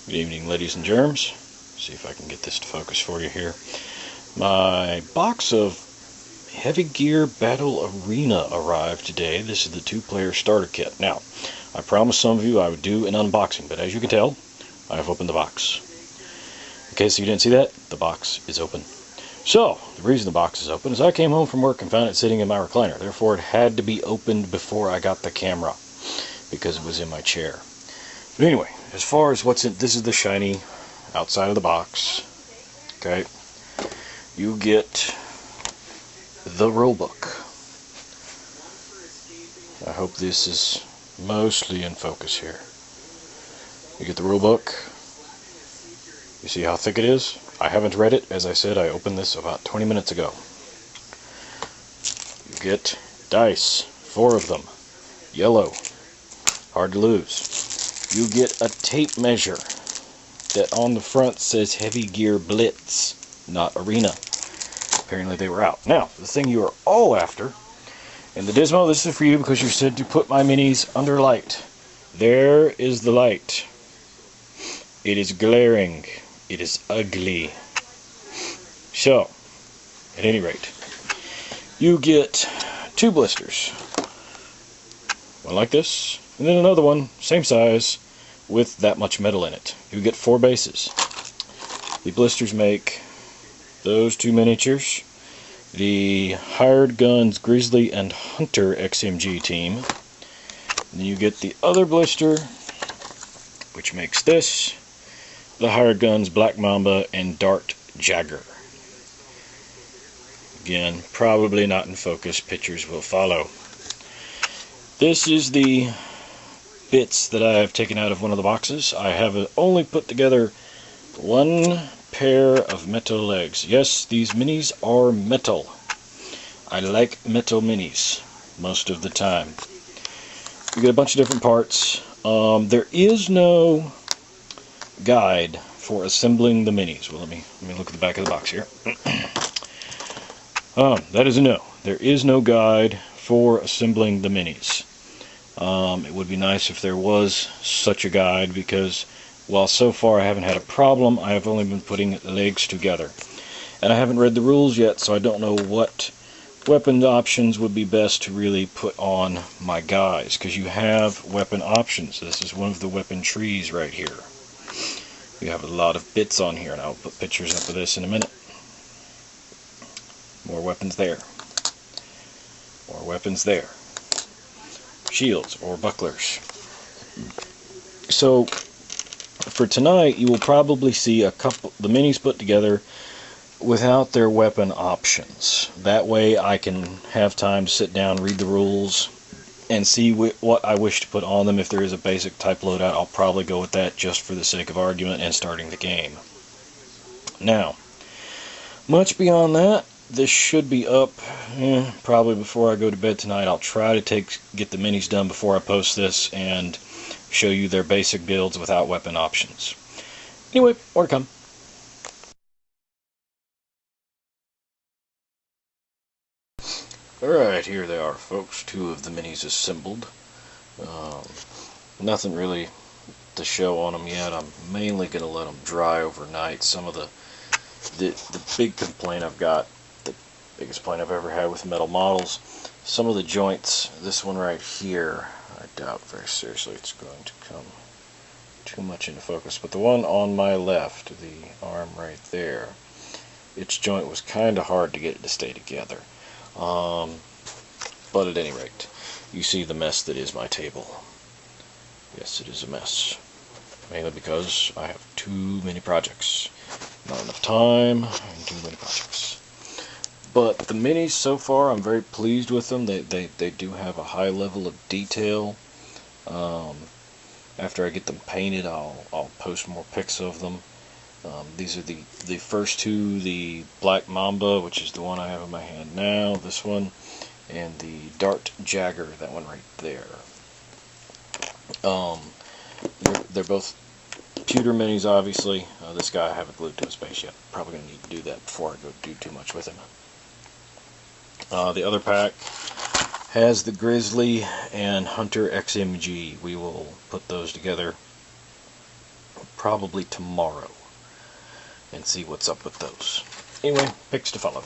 Good evening, ladies and germs. See if I can get this to focus for you here. My box of Heavy Gear Battle Arena arrived today. This is the 2-player starter kit. Now, I promised some of you I would do an unboxing, but as you can tell, I have opened the box. In case you didn't see that, the box is open. So, the reason the box is open is I came home from work and found it sitting in my recliner. Therefore, it had to be opened before I got the camera, because it was in my chair. But anyway, as far as what's in, this is the shiny outside of the box. Okay, you get the rule book. I hope this is mostly in focus here. You get the rule book. You see how thick it is? I haven't read it. As I said, I opened this about 20 minutes ago. You get dice, 4 of them, yellow, hard to lose. You get a tape measure that on the front says Heavy Gear Blitz, not Arena. Apparently they were out. Now, the thing you are all after, and the Dismo, this is for you because you said to put my minis under light. There is the light. It is glaring. It is ugly. So, at any rate, you get 2 blisters. One like this, and then another one, same size, with that much metal in it. You get 4 bases. The blisters make those 2 miniatures, the Hired Guns Grizzly and Hunter XMG team. And then you get the other blister, which makes this, the Hired Guns Black Mamba and Dart Jagger. Again, probably not in focus. Pictures will follow. This is the bits that I have taken out of one of the boxes. I have only put together 1 pair of metal legs. Yes, these minis are metal. I like metal minis most of the time. You get a bunch of different parts. There is no guide for assembling the minis. Well, let me look at the back of the box here. That is a no. There is no guide for assembling the minis. It would be nice if there was such a guide, because while so far I haven't had a problem, I have only been putting legs together. And I haven't read the rules yet, so I don't know what weapon options would be best to really put on my guys, because you have weapon options. This is one of the weapon trees right here. You have a lot of bits on here, and I'll put pictures up of this in a minute. More weapons there. More weapons there. Shields or bucklers. So for tonight, you will probably see the minis put together without their weapon options. That way I can have time to sit down, read the rules, and see what I wish to put on them. If there is a basic type loadout, I'll probably go with that just for the sake of argument and starting the game. Now, much beyond that, this should be up probably before I go to bed tonight. I'll try to get the minis done before I post this and show you their basic builds without weapon options. Anyway, more to come. Alright, here they are, folks. 2 of the minis assembled. Nothing really to show on them yet. I'm mainly going to let them dry overnight. Some of the big complaint I've got, the biggest complaint I've ever had with metal models, some of the joints, this one right here, I doubt very seriously it's going to come too much into focus, but the one on my left, the arm right there, its joint was kind of hard to get it to stay together. But at any rate, you see the mess that is my table. Yes, it is a mess. Mainly because I have too many projects. Not enough time, and too many projects. But the minis so far, I'm very pleased with them. They do have a high level of detail. After I get them painted, I'll post more pics of them. These are the first 2, the Black Mamba, which is the one I have in my hand now, this one, and the Dart Jagger, that one right there. They're both pewter minis, obviously. This guy I haven't glued to his base yet. Probably going to need to do that before I go do too much with him. The other pack has the Grizzly and Hunter XMG. We will put those together probably tomorrow and see what's up with those. Anyway, pics to follow.